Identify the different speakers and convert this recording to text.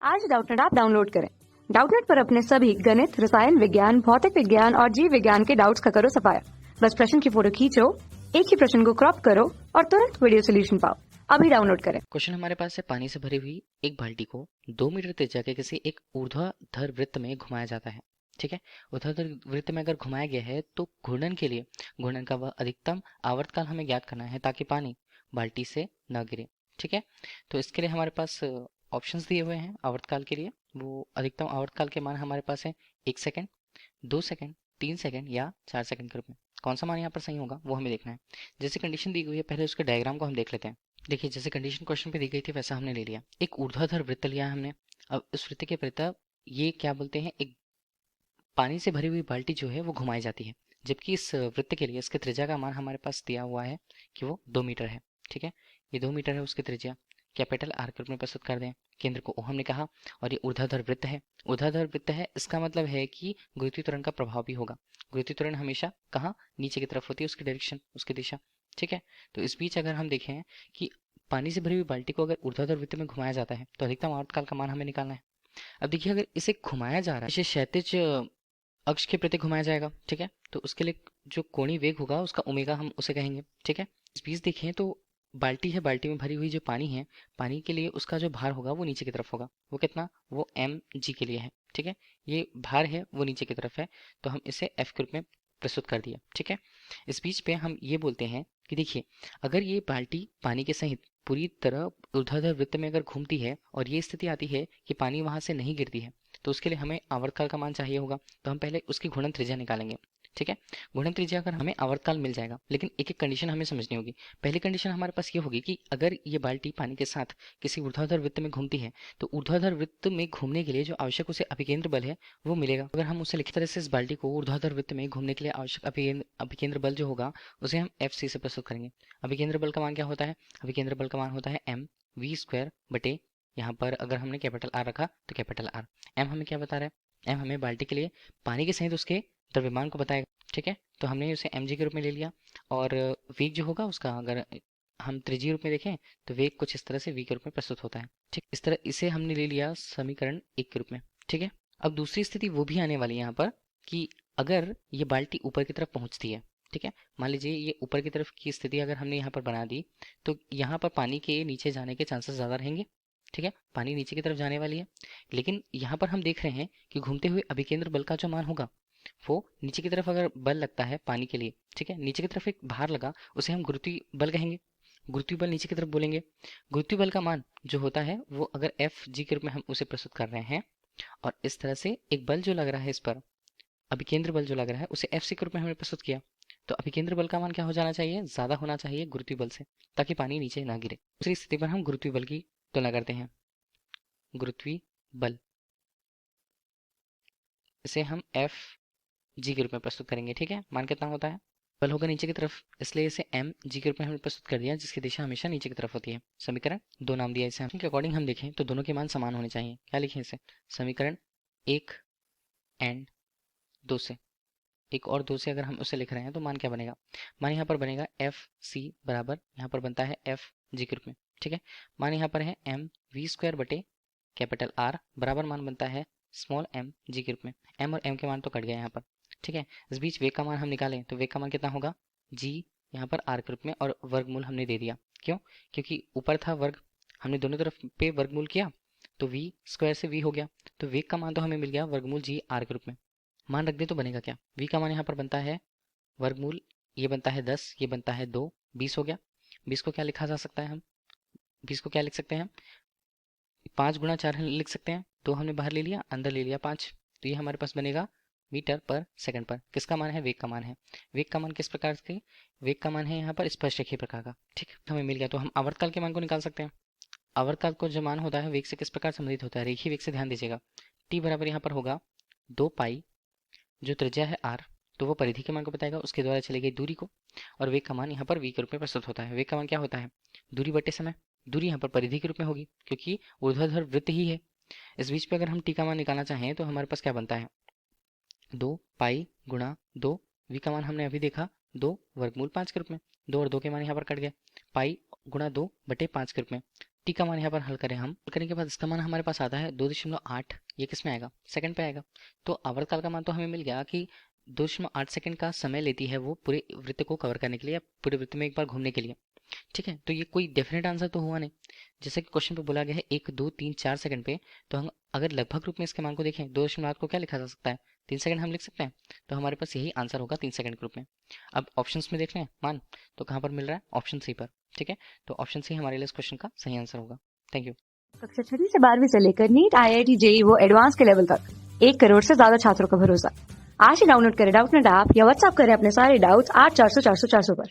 Speaker 1: आज Doubtnut app download करें। Doubtnut पर अपने सभी गणित, रसायन विज्ञान, भौतिक विज्ञान और जीव विज्ञान के डाउट्स का करो सफाया। बस प्रश्न की फोटो खींचो, एक ही प्रश्न को क्रॉप करो और तुरंत वीडियो सोल्यूशन पाओ। अभी डाउनलोड करें।
Speaker 2: क्वेश्चन हमारे पास है, पानी से भरी हुई एक बाल्टी को 2 मीटर त्रिज्या के किसी एक ऊर्ध्वाधर वृत्त में घुमाया जाता है। ठीक है, ऊर्ध्वाधर वृत्त में अगर घुमाया गया है तो घूर्णन के लिए घूर्णन का वह अधिकतम आवर्तकाल हमें ज्ञात करना है ताकि पानी बाल्टी से न गिरे। ठीक है, तो इसके लिए हमारे पास ऑप्शंस दिए हुए हैं आवर्तकाल के लिए। वो अधिकतम आवर्तकाल के मान हमारे पास है 1 सेकेंड, 2 सेकेंड, 3 सेकेंड या 4 सेकेंड के रूप में। कौन सा मान यहाँ पर सही होगा वो हमें देखना है। जैसे कंडीशन दी गई है, पहले उसके डायग्राम को हम देख लेते हैं। देखिए, जैसे कंडीशन क्वेश्चन पे दी गई थी वैसा हमने ले लिया। एक ऊर्ध्वाधर वृत्त लिया है हमने। अब इस वृत्त के परितः ये क्या बोलते हैं, एक पानी से भरी हुई बाल्टी जो है वो घुमाई जाती है, जबकि इस वृत्त के लिए इसके त्रिज्या का मान हमारे पास दिया हुआ है कि वो 2 मीटर है। ठीक है, ये 2 मीटर है उसकी त्रिज्या। कैपिटल आर के रूप में प्रस्तुत कर दें। केंद्र को O हमने कहा और ये ऊर्ध्वाधर वृत्त है। ऊर्ध्वाधर वृत्त है, इसका मतलब है कि गुरुत्वीय त्वरण का प्रभाव भी होगा। गुरुत्वीय त्वरण हमेशा कहाँ, नीचे की तरफ होती है, उसकी डायरेक्शन, उसकी दिशा। ठीक है, तो इस बीच अगर हम देखें कि पानी से भरी हुई बाल्टी को अगर ऊर्ध्वाधर वृत्त में घुमाया जाता है तो अधिकतम आवर्तकाल का मान हमें निकालना है। अब देखिए, अगर इसे घुमाया जा रहा है, इसे क्षैतिज अक्ष के प्रति घुमाया जाएगा। ठीक है, तो उसके लिए जो कोणीय वेग होगा उसका ओमेगा हम उसे कहेंगे। ठीक है, इस बीच देखें तो बाल्टी है, बाल्टी में भरी हुई जो पानी है, पानी के लिए उसका जो भार होगा वो नीचे की तरफ होगा। वो कितना, वो mg के लिए है। ठीक है, ये भार है वो नीचे की तरफ है, तो हम इसे f के रूप में प्रस्तुत कर दिया। ठीक है, इस बीच पे हम ये बोलते हैं कि देखिए, अगर ये बाल्टी पानी के सहित पूरी तरह ऊर्ध्वाधर वृत्त में अगर घूमती है और ये स्थिति आती है कि पानी वहां से नहीं गिरती है, तो उसके लिए हमें आवर्तकाल का मान चाहिए होगा। तो हम पहले उसकी घूर्णन त्रिज्या निकालेंगे। ठीक है, घूर्णन त्रिज्या अगर हमें आवर्तकाल मिल जाएगा, लेकिन एक एक कंडीशन हमें समझनी होगी। पहली कंडीशन हमारे पास ये होगी कि अगर ये बाल्टी पानी के साथ किसी ऊर्ध्वाधर वृत्त में घूमती है तो ऊर्ध्वाधर वृत्त में घूमने के लिए जो आवश्यक उसे अभिकेंद्र बल है वो मिलेगा। अगर हम उसे लिखित तरह से इस बाल्टी को ऊर्ध्वाधर वृत्त में घूमने के लिए आवश्यक अभिकेंद्र बल जो होगा उसे हम FC से प्रस्तुत करेंगे। अभिकेंद्र बल का मान क्या होता है, अभिकेंद्र बल का मान होता है mv² बटे, यहाँ पर अगर हमने कैपिटल आर रखा तो कैपिटल आर। एम हमें क्या बता रहा है, एम हमें बाल्टी के लिए पानी के सहित उसके द्रव्यमान को बताएगा। ठीक है, तो हमने उसे mg के रूप में ले लिया। और वेग जो होगा उसका अगर हम त्रिज्यीय रूप में देखें तो वेग कुछ इस तरह से v के रूप में प्रस्तुत होता है। ठीक, इस तरह इसे हमने ले लिया समीकरण 1 के रूप में। ठीक है, अब दूसरी स्थिति वो भी आने वाली है यहाँ पर कि अगर ये बाल्टी ऊपर की तरफ पहुंचती है। ठीक है, मान लीजिए ये ऊपर की तरफ की स्थिति अगर हमने यहाँ पर बना दी तो यहाँ पर पानी के नीचे जाने के चांसेस ज़्यादा रहेंगे। ठीक है, पानी नीचे की तरफ जाने वाली है, लेकिन यहाँ पर हम देख रहे हैं कि घूमते हुए अभिकेंद्र बल का जो मान होगा वो नीचे की तरफ अगर बल लगता है पानी के लिए, ठीक है, नीचे की तरफ एक भार लगा, उसे हम गुरुत्वीय बल कहेंगे। गुरुत्वीय बल नीचे की तरफ बोलेंगे। गुरुत्वीय बल का मान जो होता है वो अगर Fg के रूप में हम उसे प्रस्तुत कर रहे हैं, और इस तरह से एक बल जो लग रहा है इस पर, अभिकेंद्र बल जो लग रहा है उसे Fc के रूप में हमने प्रस्तुत किया। तो अभिकेंद्र बल का मान क्या हो जाना चाहिए, ज्यादा होना चाहिए गुरुत्वीय बल से, ताकि पानी नीचे ना गिरे। दूसरी स्थिति पर हम गुरुत्वीय बल की तुलना करते हैं। गुरुत्वीय बल, इसे हम Fg के रूप में प्रस्तुत करेंगे। ठीक है, मान कितना होता है, बल होगा नीचे की तरफ, इसलिए इसे mg के रूप में हमने प्रस्तुत कर दिया, जिसकी दिशा हमेशा नीचे की तरफ होती है। समीकरण 2 नाम दिया इसे। के अकॉर्डिंग हम देखें तो दोनों के मान समान होने चाहिए। क्या लिखें इसे, समीकरण 1 एंड 2 से, 1 और 2 से अगर हम उसे लिख रहे हैं तो मान क्या बनेगा, मान यहाँ पर बनेगा Fc बराबर, यहाँ पर बनता है Fg के रूप में। ठीक है, मान यहाँ पर है mv² बटे कैपिटल R बराबर मान बनता है स्मॉल mg के रूप में। m और m के मान तो कट गए यहाँ पर। ठीक है, इस बीच वेग का मान हम निकालें तो वेग का मान कितना होगा, g यहाँ पर r के रूप में, और वर्गमूल हमने दे दिया। क्यों, क्योंकि ऊपर था वर्ग, हमने दोनों तरफ पे वर्गमूल किया तो v² से v हो गया, तो वेग का मान तो हमें मिल गया वर्गमूल g r के रूप में। मान रख दे तो बनेगा क्या, v का मान यहाँ पर बनता है वर्गमूल, ये बनता है 10, ये बनता है 2, 20 हो गया। 20 को क्या लिखा जा सकता है, हम 20 को क्या लिख सकते हैं, 5 गुणा 4 लिख सकते हैं। 2 हमने बाहर ले लिया, अंदर ले लिया 5, तो ये हमारे पास बनेगा मीटर पर सेकंड पर। किसका मान है, वेग का मान है। वेग का मान किस प्रकार से, वेग का मान है यहाँ पर स्पर्श रेखीय प्रकार का। ठीक, हमें मिल गया, तो हम आवर्तकाल के मान को निकाल सकते हैं। आवर्तकाल को जो मान होता है वेग से किस प्रकार संबंधित होता है, रेखीय वेग से। ध्यान दीजिएगा, टी बराबर यहाँ पर होगा 2 पाई, जो त्रिज्या है r, तो वो परिधि के मान को बताएगा, उसके द्वारा चली गई दूरी को, और वेग का मान यहाँ पर v के रूप में प्रस्तुत होता है। वेग का मान क्या होता है, दूरी बटे समय। दूरी यहाँ पर परिधि के रूप में होगी क्योंकि ऊर्ध्वाधर वृत्त ही है। इस बीच पे अगर हम टी का मान निकालना चाहें तो हमारे पास क्या बनता है, 2 पाई गुणा 2, v का मान हमने अभी देखा 2 वर्गमूल 5 के रूप में। 2 और 2 के मान यहाँ पर कट गए, पाई गुणा 2 बटे 5 के रूप में। टी का मान यहाँ पर हल करें हम, हल करने के बाद इसका मान हमारे पास आता है 2.8, ये किस में आएगा, सेकंड पे आएगा। तो आवर्तकाल का मान तो हमें मिल गया कि 2.8 सेकंड का समय लेती है वो पूरे वृत्त को कवर करने के लिए या पूरे वृत्त में एक बार घूमने के लिए। ठीक है, तो ये कोई डेफिनेट आंसर तो हुआ नहीं। जैसे कि क्वेश्चन पे बोला गया है 1 2 3 4 सेकंड पे, तो हम अगर लगभग रूप में इसके मान को देखें 2.8 को क्या लिखा जा सकता है, 3 सेकंड हम लिख सकते हैं। तो हमारे पास यही आंसर होगा 3 सेकंड के रूप में। अब ऑप्शंस में देख लें मान, तो कहाँ पर मिल रहा है, ऑप्शन सी पर। ठीक है, तो ऑप्शन सी हमारे लिए इस क्वेश्चन का सही आंसर होगा। Thank you.
Speaker 1: कक्षा 6 से 12वीं से लेकर नीट, IIT, JEE वो एडवांस के लेवल तक 1 करोड़ से ज्यादा छात्रों का भरोसा। आज ही डाउनलोड करें डाउटनेट ऐप या व्हाट्सएप करें अपने सारे डाउट्स 8400 400 400 पर।